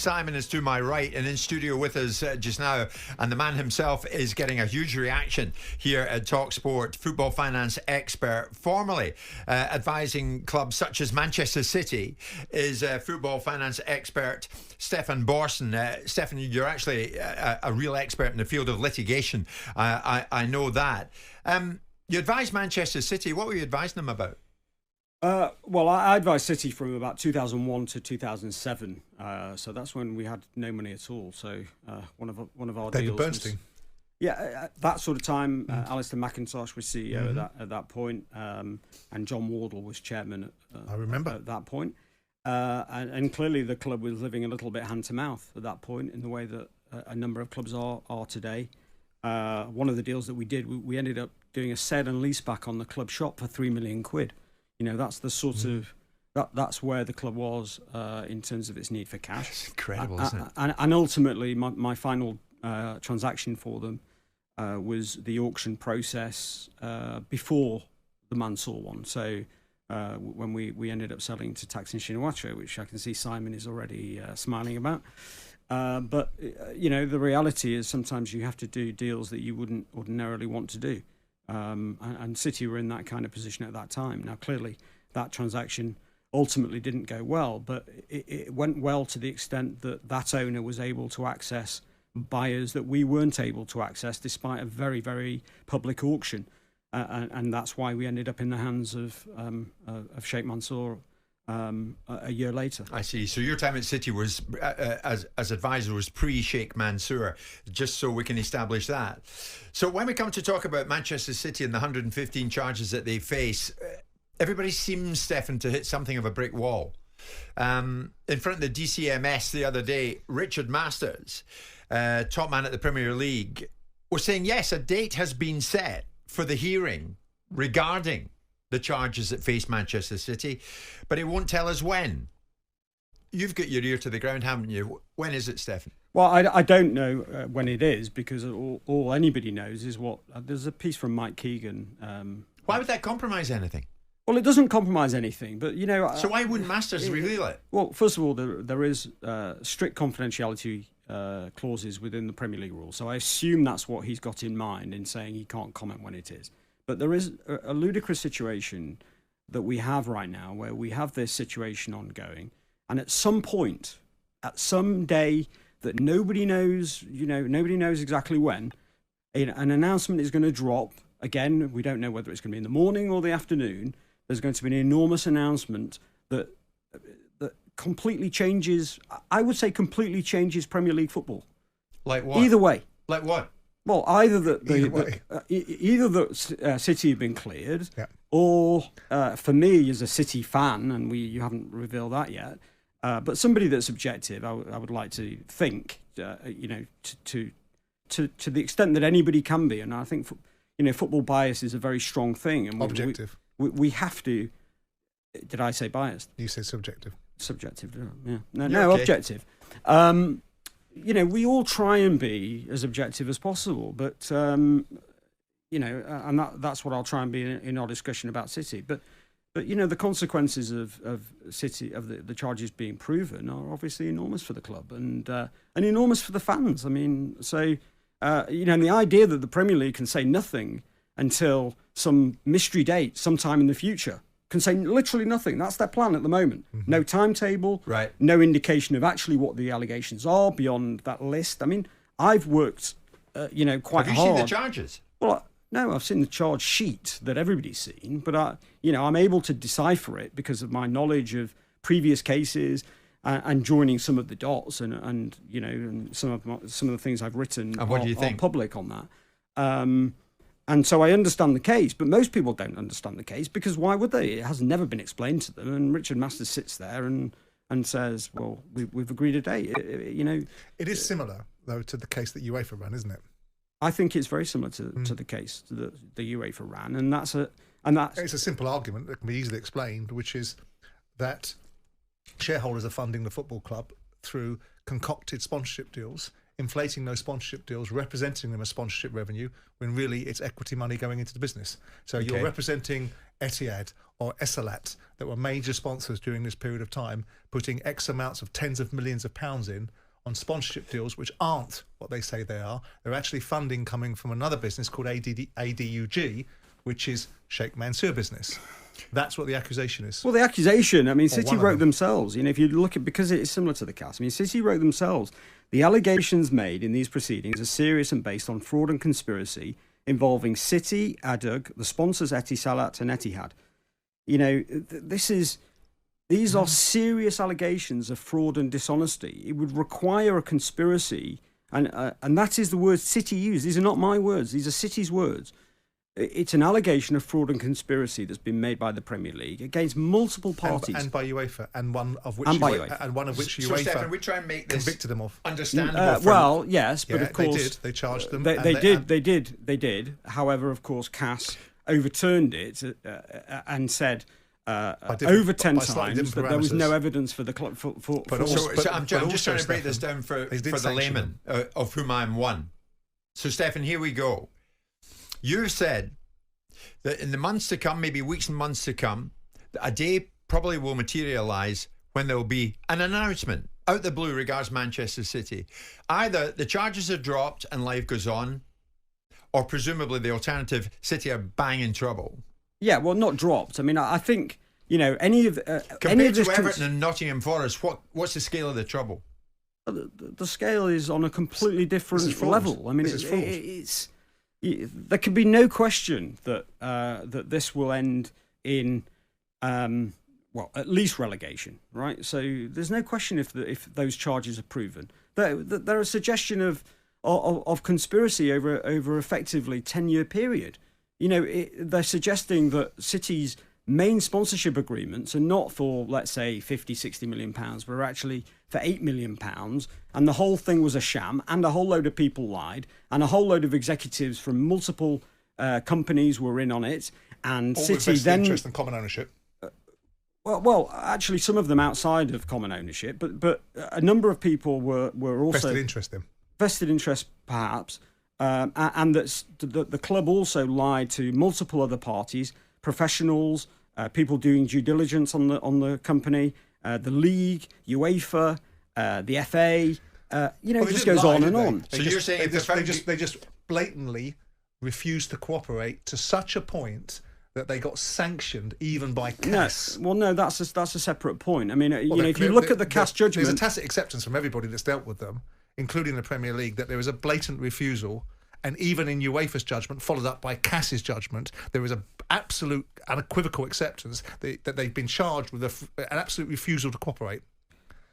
Simon is to my right and in studio with us just now, and the man himself is getting a huge reaction here at TalkSport. Football finance expert, formerly advising clubs such as Manchester City, is football finance expert Stefan Borson. Stefan, you're actually a real expert in the field of litigation. I know that. You advised Manchester City. What were you advising them about? Well, I advised City from about 2001 to 2007. So that's when we had no money at all. So one of our David deals Bernstein. That sort of time. Alistair McIntosh was CEO at that point, and John Wardle was chairman. I remember at that point. And clearly the club was living a little bit hand to mouth at that point, in the way that a number of clubs are today. One of the deals that we did, we ended up doing a sale and lease back on the club shop for £3 million. You know, that's the sort of that's where the club was in terms of its need for cash. It's incredible, isn't it? And ultimately, my final transaction for them was the auction process before the Mansour one. So when we ended up selling to Thaksin Shinawatra, which I can see Simon is already smiling about. But you know, the reality is sometimes you have to do deals that you wouldn't ordinarily want to do. And City were in that kind of position at that time. Now, clearly, that transaction ultimately didn't go well, but it went well to the extent that that owner was able to access buyers that we weren't able to access, despite a very, very public auction. And that's why we ended up in the hands of Sheikh Mansour a year later. I see. So your time at City was, as advisor, was pre-Sheikh Mansour, just so we can establish that. So when we come to talk about Manchester City and the 115 charges that they face, everybody seems, Stefan, to hit something of a brick wall. In front of the DCMS the other day, Richard Masters, top man at the Premier League, was saying, yes, a date has been set for the hearing regarding the charges that face Manchester City, but it won't tell us when. You've got your ear to the ground, haven't you? When is it, Stefan? Well, I don't know when it is, because all anybody knows is what... there's a piece from Mike Keegan. Why would that compromise anything? Well, it doesn't compromise anything, but, you know... So why wouldn't Masters reveal it? Well, first of all, there is strict confidentiality clauses within the Premier League rules, so I assume that's what he's got in mind in saying he can't comment when it is. But there is a ludicrous situation that we have right now, where we have this situation ongoing, and at some point, at some day that nobody knows, you know, nobody knows exactly when, an announcement is going to drop. Again, we don't know whether it's going to be in the morning or the afternoon. There's going to be an enormous announcement that completely changes, I would say completely changes Premier League football. Like what? Either way. Like what? Well, either that City have been cleared, or for me as a City fan, and you haven't revealed that yet, but somebody that's objective, I would like to think, you know, to the extent that anybody can be, and I think you know, football bias is a very strong thing, and objective. We have to. Did I say biased? You said subjective. Subjective, yeah. No, okay. Objective. You know, we all try and be as objective as possible, but you know, and that's what I'll try and be in our discussion about City. But you know, the consequences of City, of the charges being proven, are obviously enormous for the club and enormous for the fans. I mean, so you know, and the idea that the Premier League can say nothing until some mystery date sometime in the future, can say literally nothing. That's their plan at the moment. Mm-hmm. No timetable, right? No indication of actually what the allegations are beyond that list. I mean, I've worked, you know, quite hard. Have you seen the charges? Well, no, I've seen the charge sheet that everybody's seen, but you know, I'm able to decipher it because of my knowledge of previous cases and joining some of the dots and you know, and some of the things I've written are public on that. And so I understand the case, but most people don't understand the case, because why would they? It has never been explained to them. And Richard Masters sits there and says, well, we've agreed a date. You know, it is similar, though, to the case that UEFA ran, isn't it? I think it's very similar to the case that the UEFA ran. And that's it's a simple argument that can be easily explained, which is that shareholders are funding the football club through concocted sponsorship deals, inflating those sponsorship deals, representing them as sponsorship revenue, when really it's equity money going into the business. So you're representing Etihad or Essalat, that were major sponsors during this period of time, putting X amounts of tens of millions of pounds in on sponsorship deals which aren't what they say they are. They're actually funding coming from another business called ADUG, which is Sheikh Mansour business. That's what the accusation is. Well, the accusation, I mean, Or City one of wrote them. themselves, if you look at, because it is similar to the CAS, I mean, City wrote themselves, the allegations made in these proceedings are serious and based on fraud and conspiracy involving City, ADUG, the sponsors Etisalat and Etihad. These are serious allegations of fraud and dishonesty. It would require a conspiracy, and that is the word City used. These are not my words. These are City's words. It's an allegation of fraud and conspiracy that's been made by the Premier League against multiple parties, and by UEFA, and one of which So, Stefan, we try and make this convicted them of. understandable. well, yes, but Yeah, of course they charged them. They did. However, of course, CAS overturned it and said over 10 by slightly times different that there was no parameters. evidence for the club. But also- I'm but just trying to break this Stefan, down for they did the sanction layman, of whom I'm one. So, Stefan, here we go. You've said that in the months to come, maybe weeks and months to come, a day probably will materialise when there will be an announcement out the blue regards Manchester City. Either the charges are dropped and life goes on, or presumably the alternative, City are bang in trouble. Yeah, well, not dropped. I mean, I think any of Compared this to Everton and Nottingham Forest, what's the scale of the trouble? the scale is on a completely This different is fraud. level. I mean, This is fraud. there can be no question that that this will end in at least relegation, right? So there's no question if those charges are proven. There are a suggestion of conspiracy over effectively 10-year period. They're suggesting that City's main sponsorship agreements are not for, let's say, 50, 60 million pounds, but are actually for 8 million pounds, and the whole thing was a sham, and a whole load of people lied, and a whole load of executives from multiple companies were in on it, and all City with vested then interest and common ownership. well, actually, some of them outside of common ownership, but a number of people were also Vested interest, perhaps, and that the club also lied to multiple other parties, professionals, people doing due diligence on the company, the league, UEFA, the FA. It just goes on and on. So you're saying they just blatantly refused to cooperate to such a point that they got sanctioned even by CAS. No, that's a separate point. I mean, if you look at the CAS judgment, there's a tacit acceptance from everybody that's dealt with them, including the Premier League, that there is a blatant refusal. And even in UEFA's judgment, followed up by CAS's judgment, there is an absolute unequivocal acceptance that they've been charged with an absolute refusal to cooperate.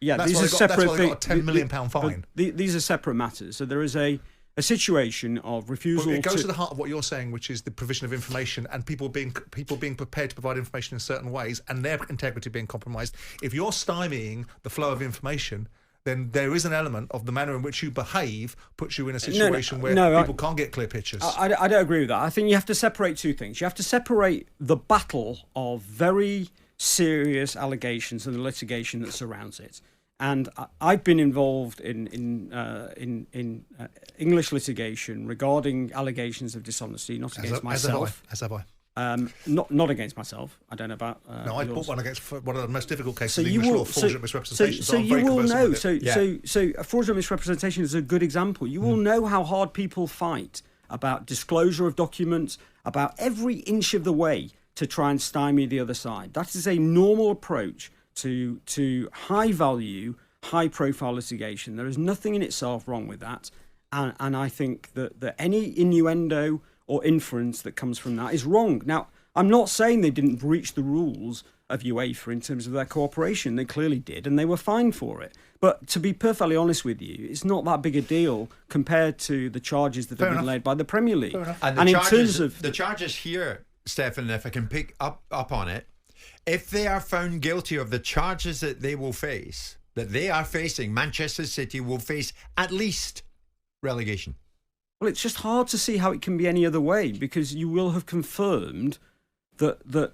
Yeah, that's these are separate things. That's why they got a £10 million fine. These are separate matters. So there is a situation of refusal. But it goes to the heart of what you're saying, which is the provision of information and people being prepared to provide information in certain ways and their integrity being compromised. If you're stymieing the flow of information, then there is an element of the manner in which you behave puts you in a situation where people can't get clear pictures. I don't agree with that. I think you have to separate two things. You have to separate the battle of very serious allegations and the litigation that surrounds it. And I've been involved in English litigation regarding allegations of dishonesty, not against myself. As have I. Not against myself. I don't know about. No, I brought one against one of the most difficult cases so in English law, fraudulent misrepresentation. So you will know. So a fraudulent misrepresentation is a good example. You will know how hard people fight about disclosure of documents, about every inch of the way to try and stymie the other side. That is a normal approach to high value, high profile litigation. There is nothing in itself wrong with that, and I think that any innuendo or inference that comes from that is wrong. Now, I'm not saying they didn't breach the rules of UEFA in terms of their cooperation. They clearly did, and they were fined for it. But to be perfectly honest with you, it's not that big a deal compared to the charges that have been laid by the Premier League. And in terms of the charges here, Stefan, if I can pick up on it, if they are found guilty of the charges that they will face, that they are facing, Manchester City will face at least relegation. Well, it's just hard to see how it can be any other way, because you will have confirmed that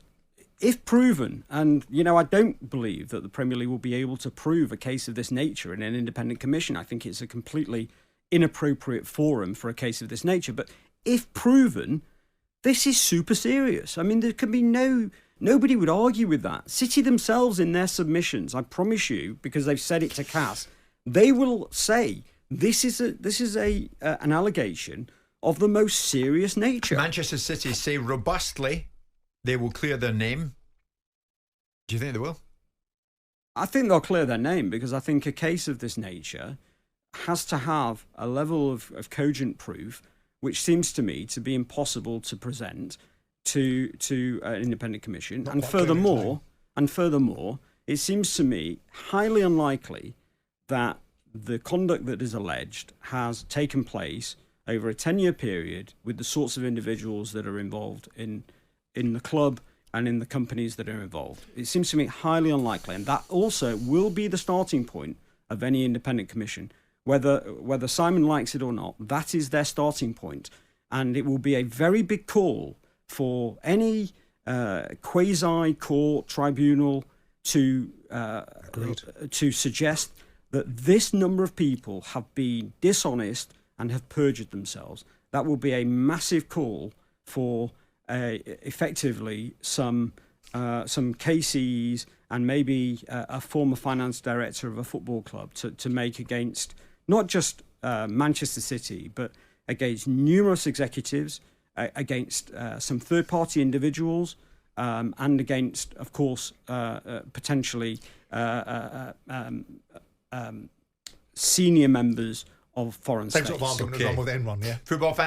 if proven, and I don't believe that the Premier League will be able to prove a case of this nature in an independent commission. I think it's a completely inappropriate forum for a case of this nature. But if proven, This is super serious. I mean, there can be nobody would argue with that. City themselves in their submissions, I promise you, because they've said it to CAS, they will say this is an allegation of the most serious nature. Manchester City say robustly they will clear their name. Do you think they will? I think they'll clear their name, because I think a case of this nature has to have a level of cogent proof which seems to me to be impossible to present to an independent commission. And furthermore, it seems to me highly unlikely that the conduct that is alleged has taken place over a 10-year period with the sorts of individuals that are involved in the club and in the companies that are involved. It seems to me highly unlikely, and that also will be the starting point of any independent commission. Whether Simon likes it or not, that is their starting point. And it will be a very big call for any quasi-court tribunal to suggest that this number of people have been dishonest and have perjured themselves. That will be a massive call for effectively some KCs and maybe a former finance director of a football club to make against not just Manchester City, but against numerous executives, against some third-party individuals, and against, of course, potentially senior members of foreign Same states. sort of argument as on with Enron, yeah. Football fans.